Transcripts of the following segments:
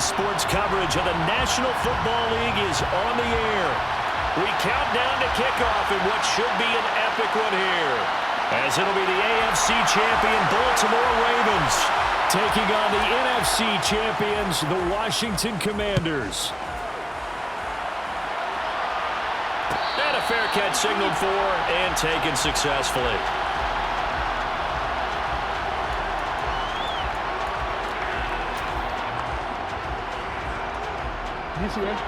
sports coverage of the National Football League is on the air. We count down to kickoff in what should be an epic one here, as it'll be the AFC champion Baltimore Ravens taking on the NFC champions, the Washington Commanders. And a fair catch signaled for and taken successfully. You see it?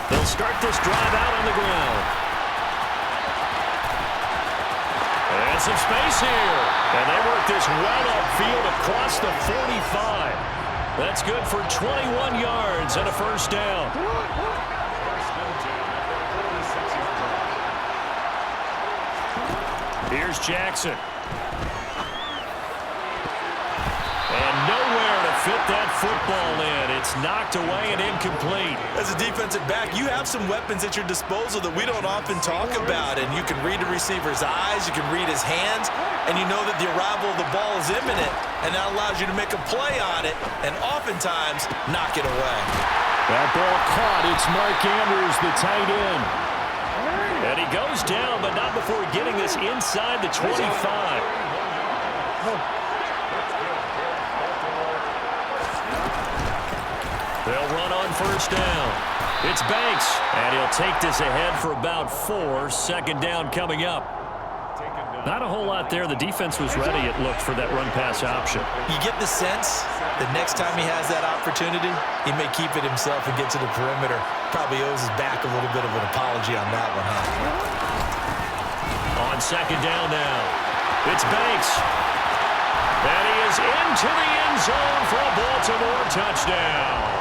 They'll start this drive out on the ground. And some space here. And they work this well upfield across the 45. That's good for 21 yards and a first down. Here's Jackson. And nowhere to fit that football in. It's knocked away and incomplete. As a defensive back, you have some weapons at your disposal that we don't often talk about. And you can read the receiver's eyes, you can read his hands, and you know that the arrival of the ball is imminent. And that allows you to make a play on it and oftentimes knock it away. That ball caught. It's Mark Andrews, the tight end. And he goes down, but not before getting this inside the 25. They'll run on first down. It's Banks, and he'll take this ahead for about 4. Second down coming up. Not a whole lot there. The defense was ready, it looked, for that run-pass option. You get the sense that next time he has that opportunity, he may keep it himself and get to the perimeter. Probably owes his back a little bit of an apology on that one, huh? On second down now, it's Banks. And he is into the end zone for a Baltimore touchdown.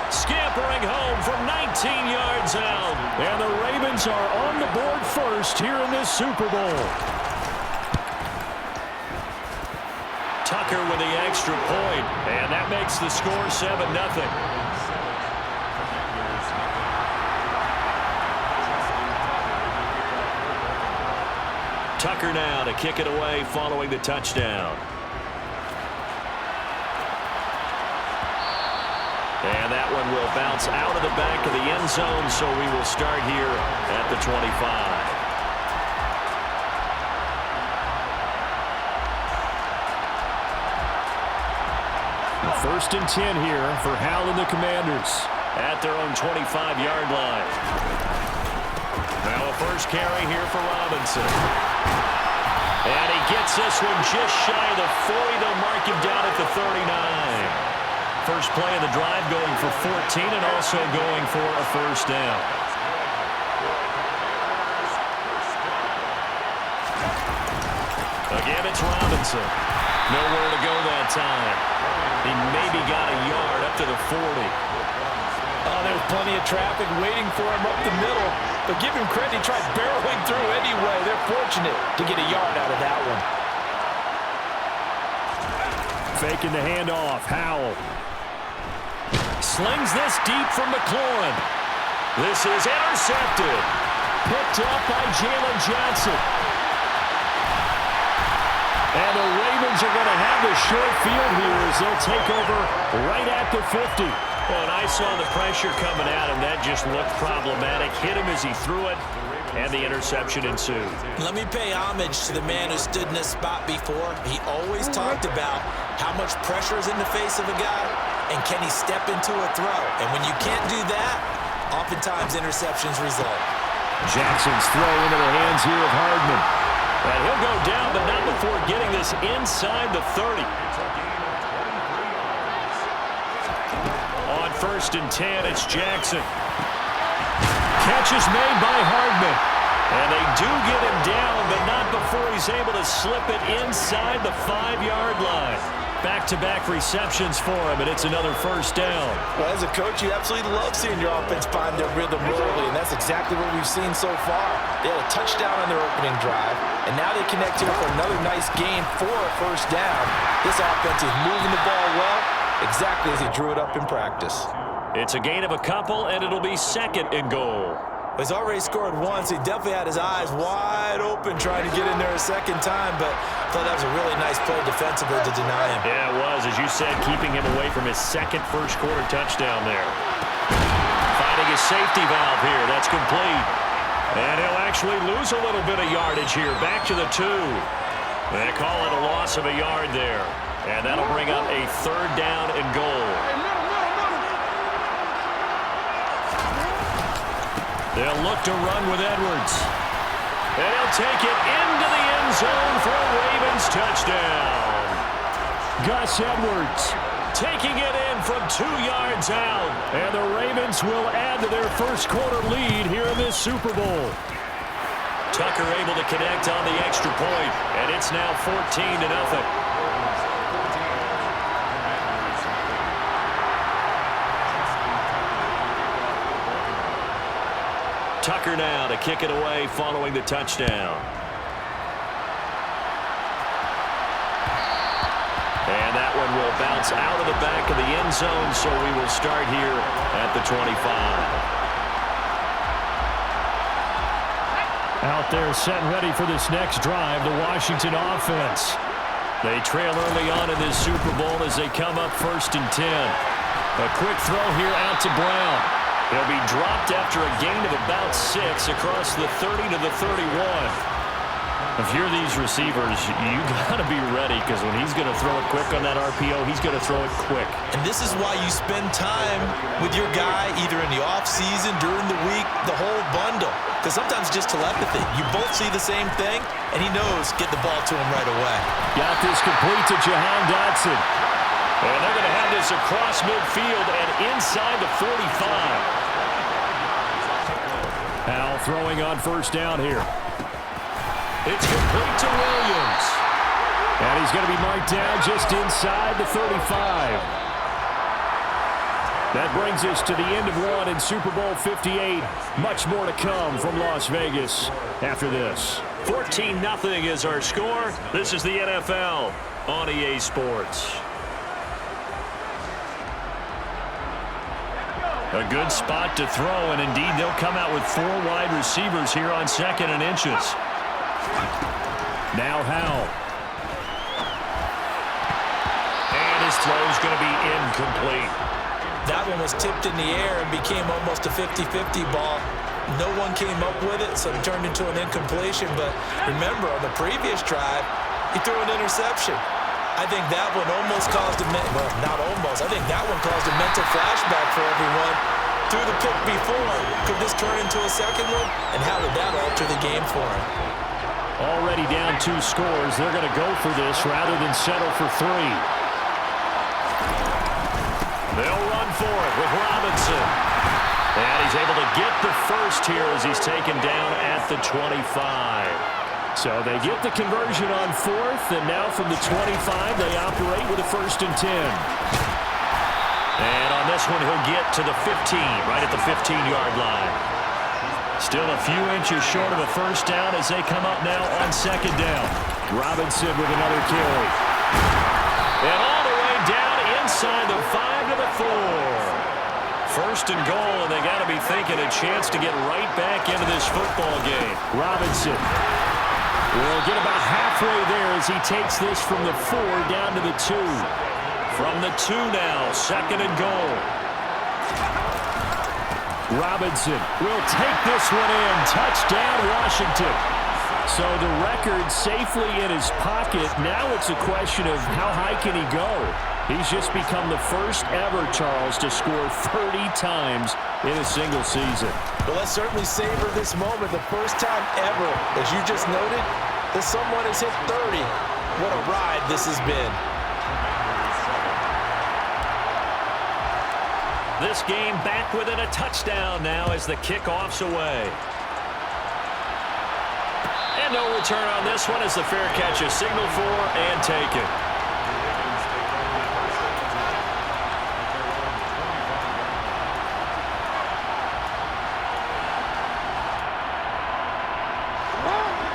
Scampering home from 19 yards out. And the Ravens are on the board first here in this Super Bowl. Tucker with the extra point. And that makes the score 7-0. Tucker now to kick it away following the touchdown. And that one will bounce out of the back of the end zone, so we will start here at the 25. First and 10 here for Hal and the Commanders at their own 25-yard line. Now a first carry here for Robinson. And he gets this one just shy of the 40. They'll mark him down at the 39. First play of the drive going for 14 and also going for a first down. Again, it's Robinson. Nowhere to go that time. He maybe got a yard up to the 40. Oh, there's plenty of traffic waiting for him up the middle. But give him credit, he tried barreling through anyway. They're fortunate to get a yard out of that one. Faking the handoff. Howell slings this deep from McLaurin. This is intercepted. Picked up by Jalen Johnson. And the Ravens are going to have the short field here as they'll take over right at the 50. Well, and I saw the pressure coming at him. That just looked problematic. Hit him as he threw it, and the interception ensued. Let me pay homage to the man who stood in this spot before. He always talked about how much pressure is in the face of a guy, and can he step into a throw. And when you can't do that, oftentimes interceptions result. Jackson's throw into the hands here of Hardman. And he'll go down, but not before getting this inside the 30. On first and 10, it's Jackson. Catch is made by Hardman. And they do get him down, but not before he's able to slip it inside the 5-yard line. Back-to-back receptions for him, and it's another first down. Well, as a coach, you absolutely love seeing your offense find their rhythm early, and that's exactly what we've seen so far. They had a touchdown on their opening drive, and now they connect here for another nice game for a first down. This offense is moving the ball well, exactly as he drew it up in practice. It's a gain of a couple, and it'll be second and goal. He's already scored once. He definitely had his eyes wide open trying to get in there a second time, but I thought that was a really nice play defensively to deny him. Yeah, it was, as you said, keeping him away from his second first-quarter touchdown there. Finding his safety valve here. That's complete. And he'll actually lose a little bit of yardage here. Back to the 2. They call it a loss of a yard there. And that'll bring up a 3rd down and goal. They'll look to run with Edwards. And he'll take it into the end zone for a Ravens touchdown. Gus Edwards taking it in from 2 yards out. And the Ravens will add to their first-quarter lead here in this Super Bowl. Tucker able to connect on the extra point, and it's now 14-0. Tucker now to kick it away following the touchdown. And that one will bounce out of the back of the end zone, so we will start here at the 25. Out there set and ready for this next drive, the Washington offense. They trail early on in this Super Bowl as they come up 1st and 10. A quick throw here out to Brown. He'll be dropped after a gain of about 6 across the 30 to the 31. If you're these receivers, you got to be ready, because when he's going to throw it quick on that RPO, he's going to throw it quick. And this is why you spend time with your guy either in the offseason, during the week, the whole bundle. Because sometimes just telepathy. You both see the same thing, and he knows get the ball to him right away. Got this complete to Jahan Dotson. And they're going to have this across midfield and inside the 45. Al throwing on 1st down here. It's complete to Williams. And he's going to be marked down just inside the 35. That brings us to the end of 1 in Super Bowl 58. Much more to come from Las Vegas after this. 14-0 is our score. This is the NFL on EA Sports. A good spot to throw, and indeed they'll come out with 4 wide receivers here on 2nd and inches. Now Howell. And his throw is going to be incomplete. That one was tipped in the air and became almost a 50-50 ball. No one came up with it, so it turned into an incompletion. But remember, on the previous drive, he threw an interception. I think that one almost caused well, not almost. I think that one caused a mental flashback for everyone. Threw the pick before. Could this turn into a second one? And how would that alter the game for him? Already down 2 scores. They're going to go for this rather than settle for 3. They'll run for it with Robinson. And he's able to get the first here as he's taken down at the 25. So they get the conversion on 4th, and now from the 25, they operate with a 1st and 10. And on this one, he'll get to the 15, right at the 15-yard line. Still a few inches short of a 1st down as they come up now on 2nd down. Robinson with another carry. And all the way down inside the 5 to the 4. 1st and goal, and they got to be thinking a chance to get right back into this football game. Robinson will get about halfway there as he takes this from the 4 down to the 2. From the 2 now, 2nd and goal. Robinson will take this one in. Touchdown, Washington. So the record safely in his pocket. Now it's a question of how high can he go. He's just become the first ever, Charles, to score 30 times in a single season. Well, let's certainly savor this moment. The first time ever, as you just noted, that someone has hit 30. What a ride this has been. This game back within a touchdown now as the kickoff's away. And no return on this one as the fair catch is signaled for and taken.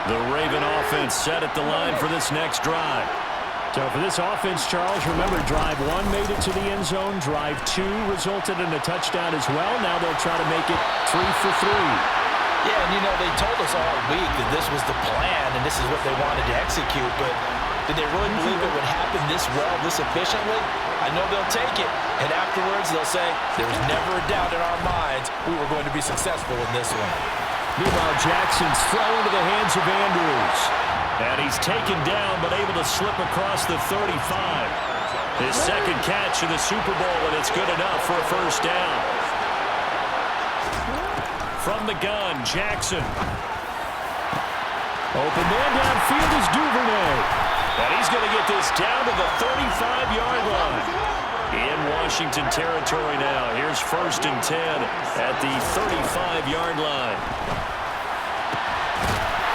The Raven offense set at the line for this next drive. So for this offense, Charles, remember, drive 1 made it to the end zone. Drive 2 resulted in a touchdown as well. Now they'll try to make it 3 for 3. Yeah, and they told us all week that this was the plan and this is what they wanted to execute, but did they really believe it would happen this well, this efficiently? I know they'll take it, and afterwards they'll say, there was never a doubt in our minds we were going to be successful in this one. Meanwhile, Jackson's throw into the hands of Andrews. And he's taken down, but able to slip across the 35. His second catch in the Super Bowl, and it's good enough for a first down. From the gun, Jackson. Open man downfield is Duvernay. And he's going to get this down to the 35-yard line. In Washington territory now. Here's 1st and 10 at the 35-yard line.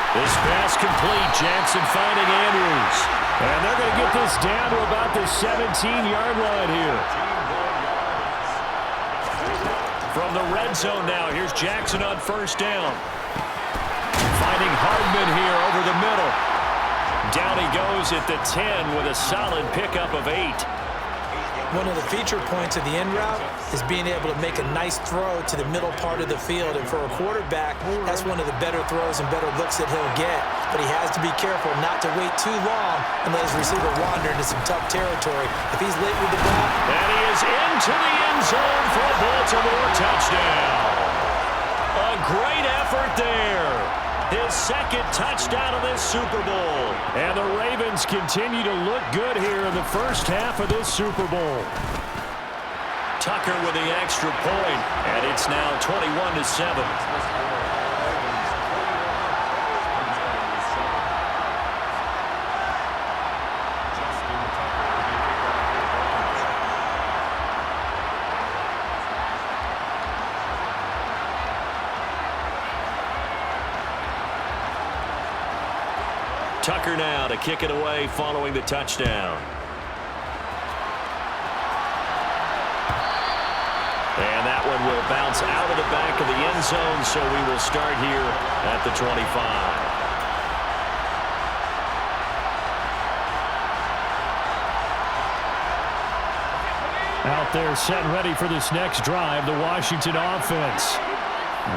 This pass complete. Jackson finding Andrews. And they're going to get this down to about the 17-yard line here. From the red zone now, here's Jackson on 1st down. Finding Hardman here over the middle. Down he goes at the 10 with a solid pickup of 8. One of the feature points of the end route is being able to make a nice throw to the middle part of the field. And for a quarterback, that's one of the better throws and better looks that he'll get. But he has to be careful not to wait too long and let his receiver wander into some tough territory. If he's late with the ball. And he is into the end zone for a Baltimore touchdown. A great effort there. His second touchdown of this Super Bowl. And the Ravens continue to look good here in the first half of this Super Bowl. Tucker with the extra point, and it's now 21-7. Tucker now to kick it away following the touchdown. And that one will bounce out of the back of the end zone, so we will start here at the 25. Out there set and ready for this next drive, the Washington offense.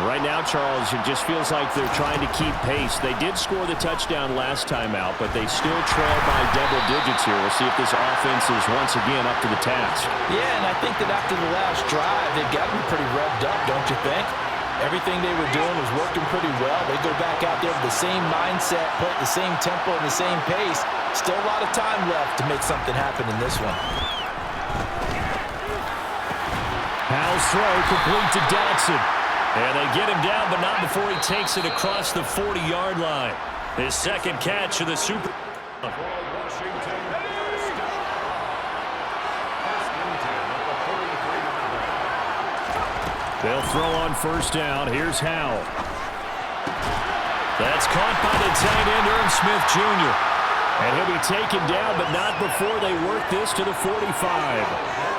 Right now, Charles, it just feels like they're trying to keep pace. They did score the touchdown last time out, but they still trail by double digits here. We'll see if this offense is once again up to the task. Yeah, and I think that after the last drive, they've got to be pretty revved up, don't you think? Everything they were doing was working pretty well. They go back out there with the same mindset, play at the same tempo and the same pace. Still a lot of time left to make something happen in this one. Howell's throw complete to Dotson. And they get him down, but not before he takes it across the 40-yard line. His second catch of the Super Bowl. They'll throw on 1st down. Here's Howell. That's caught by the tight end, Irv Smith Jr. And he'll be taken down, but not before they work this to the 45.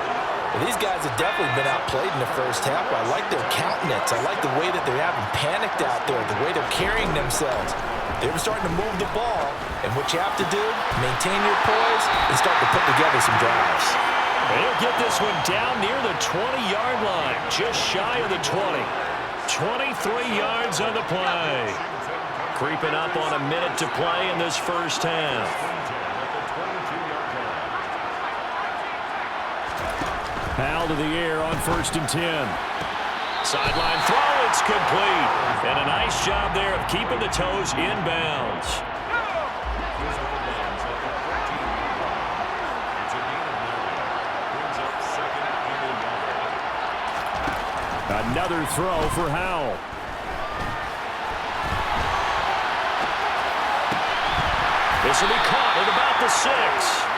Well, these guys have definitely been outplayed in the first half. I like their countenance. I like the way that they're having panicked out there, the way they're carrying themselves. They were starting to move the ball, and what you have to do, maintain your poise and start to put together some drives. They'll get this one down near the 20-yard line, just shy of the 20. 23 yards on the play. Creeping up on a minute to play in this first half. Howell to the air on 1st and 10. Sideline throw, it's complete. And a nice job there of keeping the toes inbounds. Another throw for Howell. This will be caught at about the 6.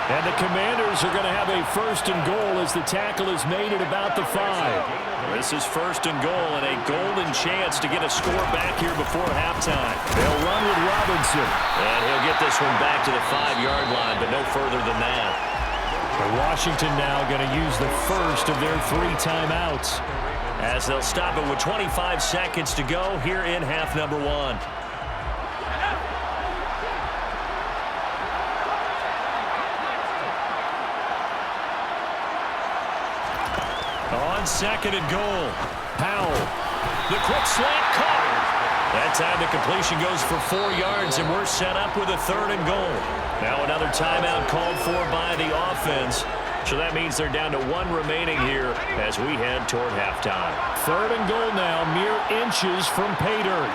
And the Commanders are going to have a 1st and goal as the tackle is made at about the 5. This is 1st and goal and a golden chance to get a score back here before halftime. They'll run with Robinson. And he'll get this one back to the 5-yard line, but no further than that. Washington now going to use the first of their 3 timeouts as they'll stop it with 25 seconds to go here in half number 1. On 2nd and goal, Howell. The quick slant caught. That time the completion goes for 4 yards, and we're set up with a 3rd and goal. Now another timeout called for by the offense. So that means they're down to 1 remaining here as we head toward halftime. 3rd and goal now, mere inches from pay dirt.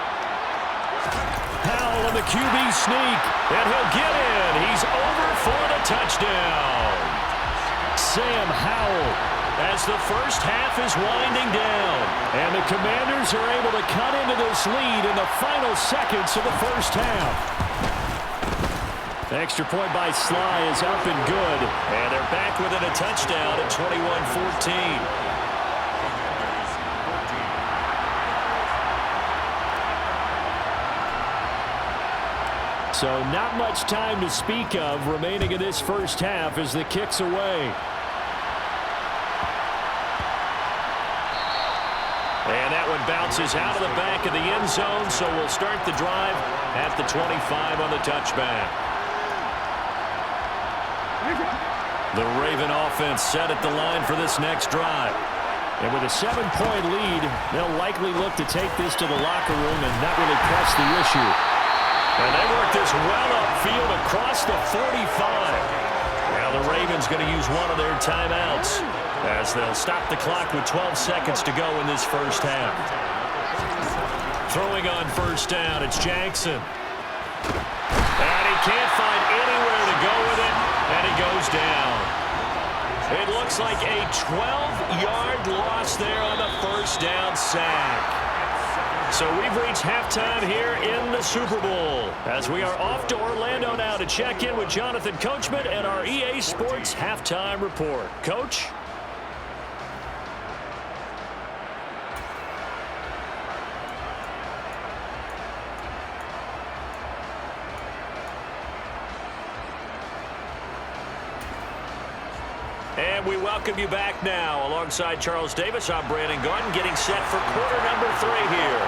Howell in the QB sneak, and he'll get in. He's over for the touchdown. Sam Howell as the first half is winding down. And the Commanders are able to cut into this lead in the final seconds of the first half. The extra point by Sly is up and good. And they're back within a touchdown at 21-14. So not much time to speak of remaining in this first half as the kick's away. And that one bounces out of the back of the end zone, so we'll start the drive at the 25 on the touchback. The Raven offense set at the line for this next drive. And with a 7-point lead, they'll likely look to take this to the locker room and not really press the issue. And they work this well upfield across the 45. Now the Ravens going to use one of their timeouts as they'll stop the clock with 12 seconds to go in this first half. Throwing on first down, it's Jackson. And he can't find anywhere to go with it, and he goes down. It looks like a 12-yard loss there on the first down sack. So we've reached halftime here in the Super Bowl as we are off to Orlando now to check in with Jonathan Coachman and our EA Sports Halftime Report. Coach? And we welcome you back now. Alongside Charles Davis, I'm Brandon Gaudin, getting set for quarter number 3 here.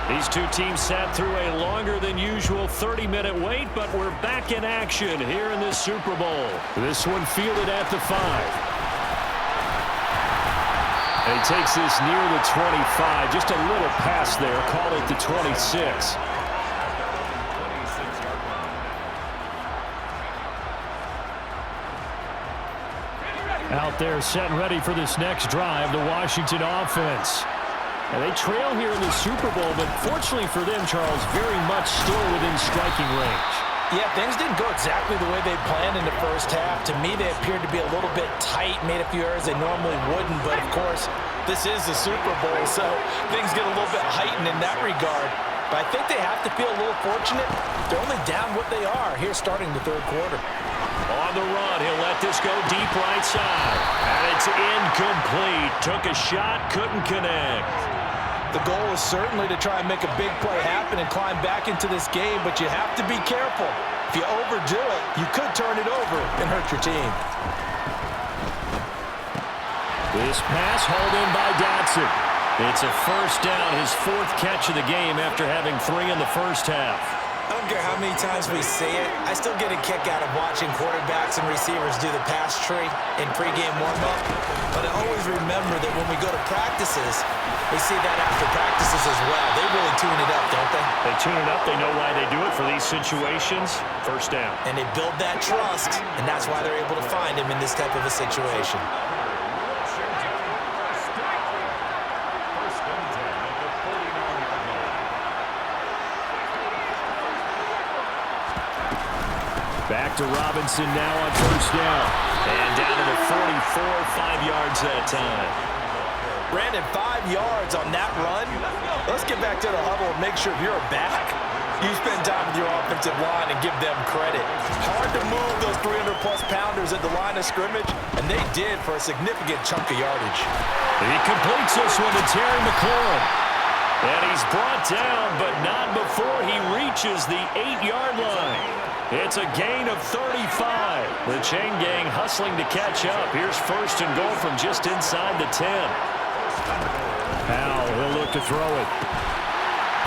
These two teams sat through a longer than usual 30-minute wait, but we're back in action here in this Super Bowl. This one fielded at the 5. And he takes this near the 25. Just a little pass there. Call it the 26. Out there set and ready for this next drive, the Washington offense. And they trail here in the Super Bowl, but fortunately for them, Charles, very much still within striking range. Yeah, things didn't go exactly the way they planned in the first half. To me, they appeared to be a little bit tight, made a few errors they normally wouldn't. But, of course, this is the Super Bowl, so things get a little bit heightened in that regard. But I think they have to feel a little fortunate. They're only down what they are here starting the third quarter. On the run, he'll let this go deep right side. And it's incomplete. Took a shot, couldn't connect. The goal is certainly to try and make a big play happen and climb back into this game, but you have to be careful. If you overdo it, you could turn it over and hurt your team. This pass hauled in by Dotson. It's a first down, his 4th catch of the game after having 3 in the first half. I don't care how many times we say it, I still get a kick out of watching quarterbacks and receivers do the pass tree in pregame warm-up. But I always remember that when we go to practices, we see that after practices as well. They really tune it up, don't they? They tune it up. They know why they do it for these situations. First down. And they build that trust, and that's why they're able to find him in this type of a situation. Back to Robinson now on first down. And down to the 44, 5 yards that time. Brandon, 5 yards on that run. Let's get back to the huddle and make sure if you're a back, you spend time with your offensive line and give them credit. Hard to move those 300-plus pounders at the line of scrimmage, and they did for a significant chunk of yardage. He completes this one to Terry McLaurin. And he's brought down, but not before he reaches the 8-yard line. It's a gain of 35. The chain gang hustling to catch up. Here's first and goal from just inside the 10. Howell, he'll look to throw it.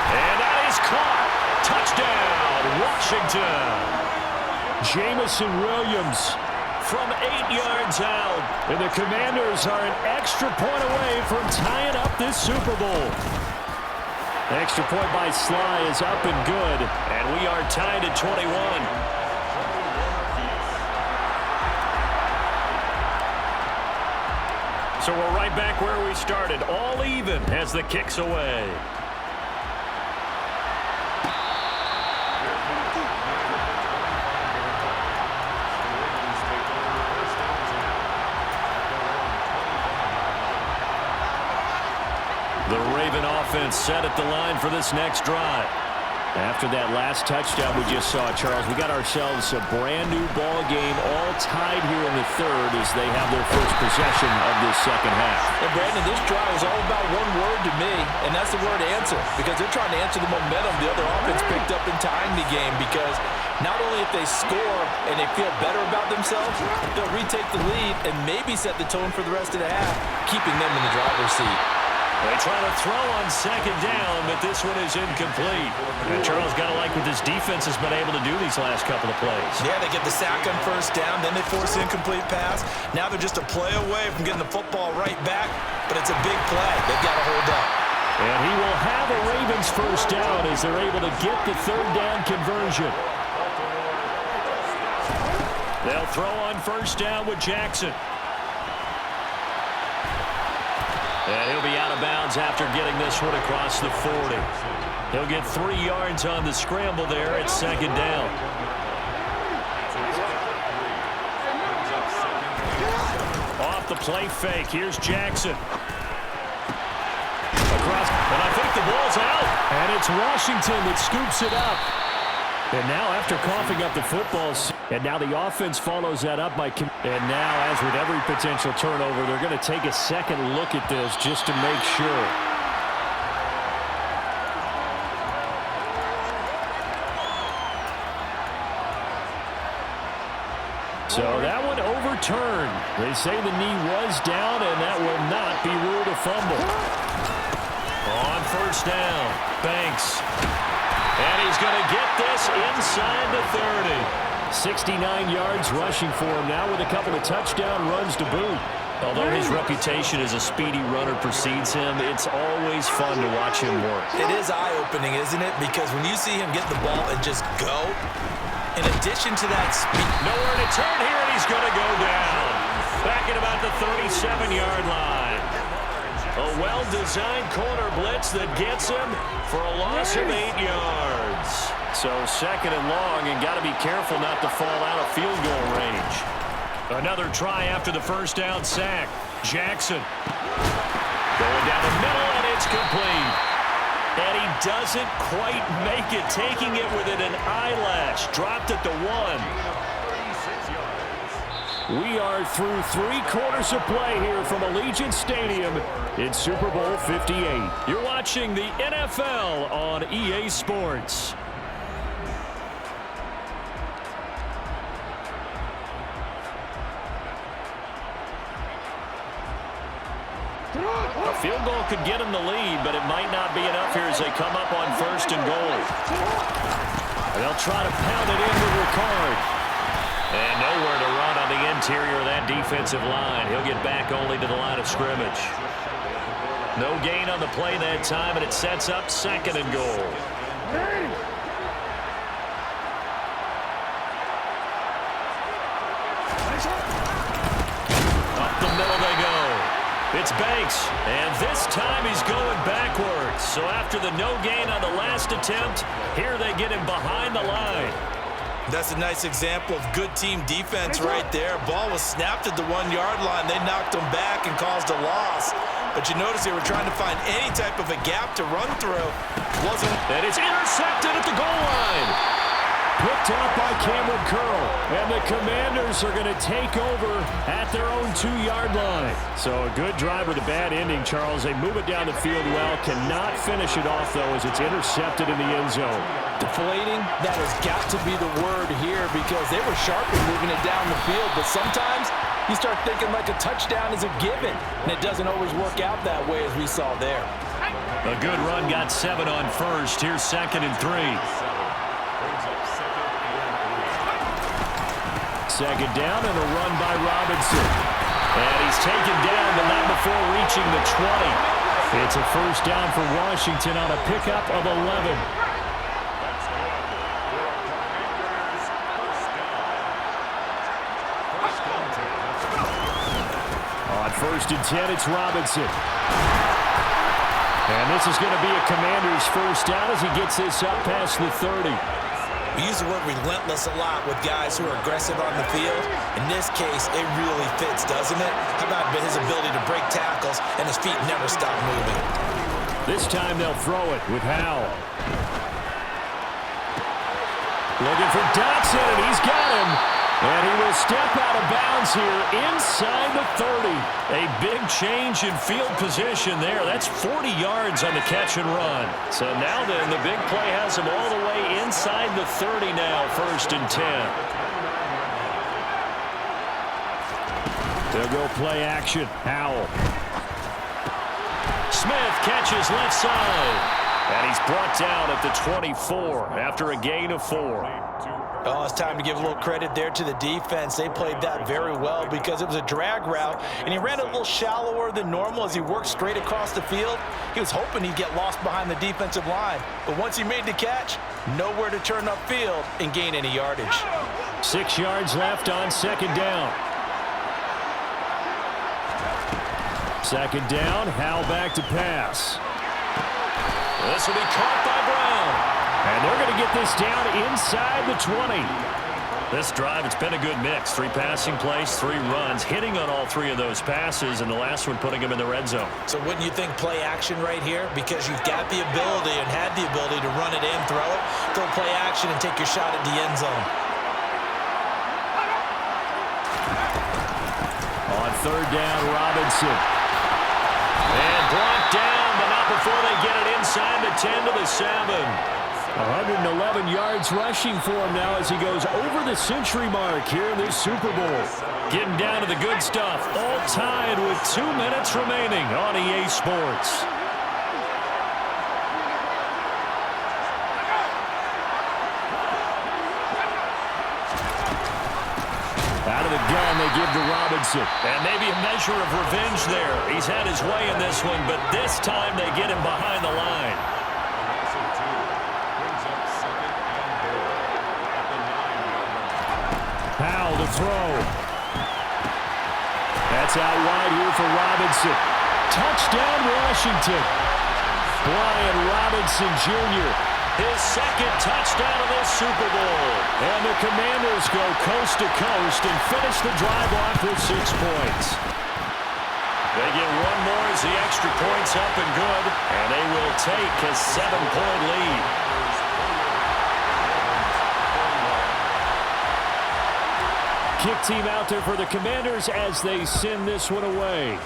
And that is caught. Touchdown, Washington. Jamison Williams from 8 yards out. And the Commanders are an extra point away from tying up this Super Bowl. Extra point by Sly is up and good. And we are tied at 21. So we're right back where we started, all even as the kick's away. The Raven offense set at the line for this next drive. After that last touchdown we just saw, Charles, we got ourselves a brand new ball game, all tied here in the third as they have their first possession of this second half. And Brandon, this drive is all about one word to me, and that's the word answer, because they're trying to answer the momentum the other offense picked up in tying the game, because not only if they score and they feel better about themselves, they'll retake the lead and maybe set the tone for the rest of the half, keeping them in the driver's seat. They try to throw on second down, but this one is incomplete. And Charles, got to like what this defense has been able to do these last couple of plays. Yeah, they get the sack on first down, then they force an incomplete pass. Now they're just a play away from getting the football right back, but it's a big play. They've got to hold up. And he will have a Ravens first down as they're able to get the third down conversion. They'll throw on first down with Jackson. And he'll be out of bounds after getting this one across the 40. He'll get 3 yards on the scramble there at second down. Off the play fake. Here's Jackson. Across. And I think the ball's out. And it's Washington that scoops it up. And now after coughing up the football, and now the offense follows that up by, and now as with every potential turnover, they're going to take a second look at this just to make sure. So that one overturned. They say the knee was down, and that will not be ruled a fumble. On first down, Banks. And he's going to get this inside the 30. 69 yards rushing for him now with a couple of touchdown runs to boot. Although his reputation as a speedy runner precedes him, it's always fun to watch him work. It is eye-opening, isn't it? Because when you see him get the ball and just go, in addition to that speed. Nowhere to turn here, and he's going to go down. Back at about the 37-yard line. A well-designed corner blitz that gets him for a loss of 8 yards. So second and long, and got to be careful not to fall out of field goal range. Another try after the first down sack. Jackson going down the middle, and it's complete. And he doesn't quite make it, taking it within an eyelash. Dropped at the 1. We are through 3 quarters of play here from Allegiant Stadium in Super Bowl 58. You're watching the NFL on EA Sports. A field goal could get him the lead, but it might not be enough here as they come up on first and goal. They'll try to pound it in with Ricard. And nowhere to run on the interior of that defensive line. He'll get back only to the line of scrimmage. No gain on the play that time, and it sets up second and goal. Up the middle they go. It's Banks, and this time he's going backwards. So after the no gain on the last attempt, here they get him behind the line. That's a nice example of good team defense right there. Ball was snapped at the 1-yard line. They knocked him back and caused a loss. But you notice they were trying to find any type of a gap to run through. And it's intercepted at the goal line. Picked up by Cameron Curl. And the Commanders are going to take over at their own 2-yard line. So a good drive with a bad ending, Charles. They move it down the field well. Cannot finish it off, though, as it's intercepted in the end zone. Deflating, that has got to be the word here, because they were sharp in moving it down the field. But sometimes you start thinking like a touchdown is a given, and it doesn't always work out that way as we saw there. A good run got 7 on first. Here's second and 3. second down and a run by Robinson. And he's taken down, but not before reaching the 20. It's a first down for Washington on a pickup of 11. On 1st and 10, it's Robinson. And this is going to be a Commander's first down as he gets this up past the 30. We use the word relentless a lot with guys who are aggressive on the field. In this case, it really fits, doesn't it? How about his ability to break tackles and his feet never stop moving? This time they'll throw it with Howell. Looking for Dotson, and he's got him. And he will step out of bounds here inside the 30. A big change in field position there. That's 40 yards on the catch and run. So now then, the big play has him all the way inside the 30 now, 1st and 10. They'll go play action. Howell. Smith catches left side. And he's brought down at the 24 after a gain of 4. Oh, it's time to give a little credit there to the defense. They played that very well because it was a drag route, and he ran a little shallower than normal as he worked straight across the field. He was hoping he'd get lost behind the defensive line, but once he made the catch, nowhere to turn upfield and gain any yardage. 6 yards left on 2nd down. 2nd down, Howell back to pass. This will be caught by Brown. And they're going to get this down inside the 20. This drive, it's been a good mix. 3 passing plays, 3 runs, hitting on all 3 of those passes, and the last one putting him in the red zone. So wouldn't you think play action right here? Because you've got the ability and had the ability to run it and throw it. Go play action and take your shot at the end zone. On 3rd down, Robinson. And brought down, but not before they get it inside the 10 to the 7. 111 yards rushing for him now as he goes over the century mark here in this Super Bowl. Getting down to the good stuff, all tied with 2 minutes remaining on EA Sports. Out of the gun, they give to Robinson. And maybe a measure of revenge there. He's had his way in this one, but this time they get him behind the line. Howell to throw. That's out wide here for Robinson. Touchdown, Washington. Brian Robinson Jr. His 2nd touchdown of this Super Bowl. And the Commanders go coast to coast and finish the drive off with 6 points. They get one more as the extra point's up and good. And they will take a 7-point lead. Kick team out there for the Commanders as they send this one away.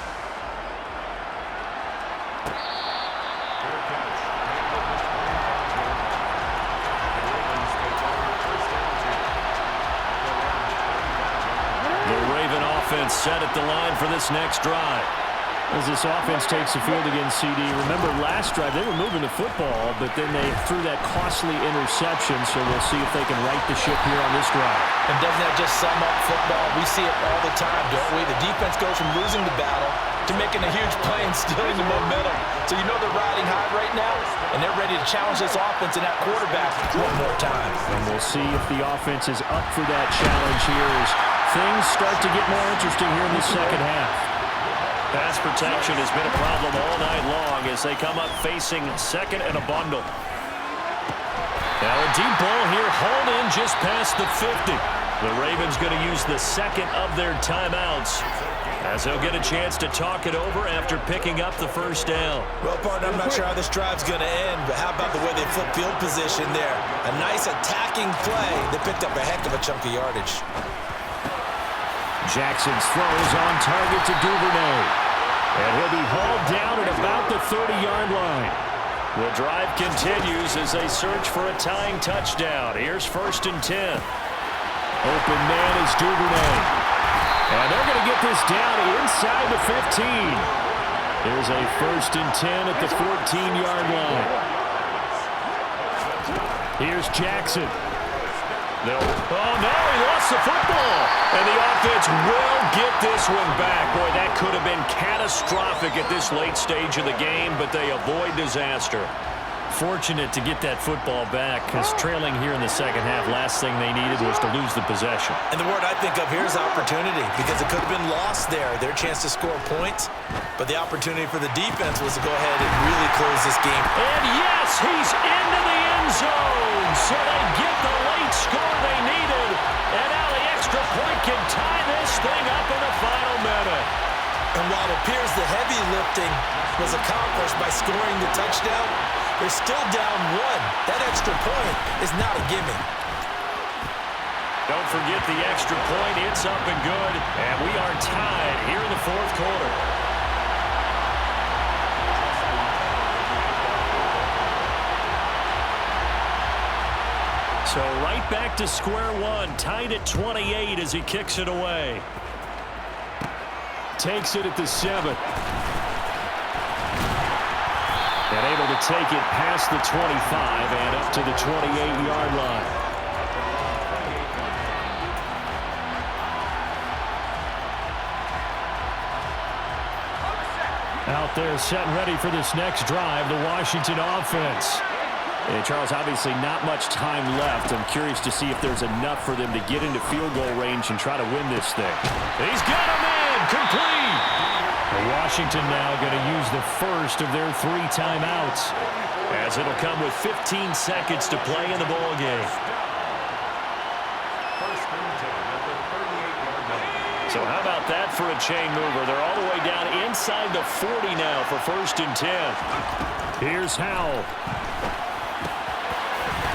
The Raven offense set at the line for this next drive. As this offense takes the field against CD. Remember, last drive, they were moving the football, but then they threw that costly interception, so we'll see if they can right the ship here on this drive. And doesn't that just sum up football? We see it all the time, don't we? The defense goes from losing the battle to making a huge play and stealing the momentum. So you know they're riding high right now, and they're ready to challenge this offense and that quarterback one more time. And we'll see if the offense is up for that challenge here as things start to get more interesting here in the second half. Pass protection has been a problem all night long as they come up facing 2nd and a bundle. Now a deep ball here hauled in just past the 50. The Ravens going to use the 2nd of their timeouts as they'll get a chance to talk it over after picking up the first down. Well, partner, I'm not sure how this drive's going to end, but how about the way they flip field position there? A nice attacking play that picked up a heck of a chunk of yardage. Jackson's throws on target to Duvernay. And he'll be hauled down at about the 30-yard line. The drive continues as they search for a tying touchdown. Here's 1st and 10. Open man is Duvernay. And they're going to get this down inside the 15. There's a 1st and 10 at the 14-yard line. Here's Jackson. No. Oh, no, he lost the football. And the offense will get this one back. Boy, that could have been catastrophic at this late stage of the game, but they avoid disaster. Fortunate to get that football back, because trailing here in the second half, last thing they needed was to lose the possession. And the word I think of here is opportunity, because it could have been lost there, their chance to score points. But the opportunity for the defense was to go ahead and really close this game. And yes, he's into the end zone. So they get the late score they needed. And now the extra point can tie this thing up in the final minute. And while it appears the heavy lifting was accomplished by scoring the touchdown, they're still down one. That extra point is not a gimme. Don't forget the extra point. It's up and good. And we are tied here in the fourth quarter. So right back to square one. Tied at 28 as he kicks it away. Takes it at the 7. And able to take it past the 25 and up to the 28-yard line. Out there set and ready for this next drive, the Washington offense. And Charles, obviously not much time left. I'm curious to see if there's enough for them to get into field goal range and try to win this thing. He's got him in, complete. Washington now going to use the first of their 3 timeouts, as it'll come with 15 seconds to play in the ball game. So how about that for a chain mover? They're all the way down inside the 40 now for 1st and 10. Here's Howell.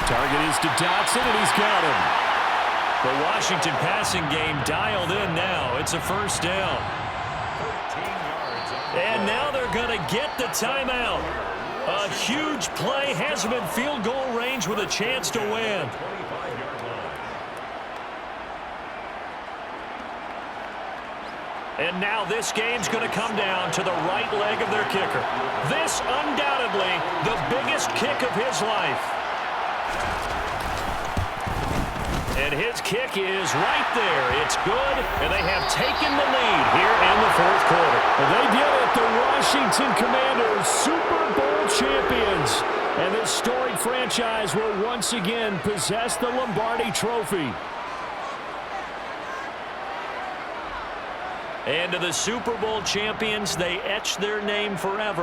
Target is to Dotson, and he's got him. The Washington passing game dialed in now. It's a 1st down. And now they're going to get the timeout. A huge play, has him in field goal range with a chance to win. And now this game's going to come down to the right leg of their kicker. This undoubtedly the biggest kick of his life. And his kick is right there. It's good, and they have taken the lead here in the fourth quarter. They did it. The Washington Commanders, Super Bowl champions. And this storied franchise will once again possess the Lombardi Trophy. And to the Super Bowl champions, they etch their name forever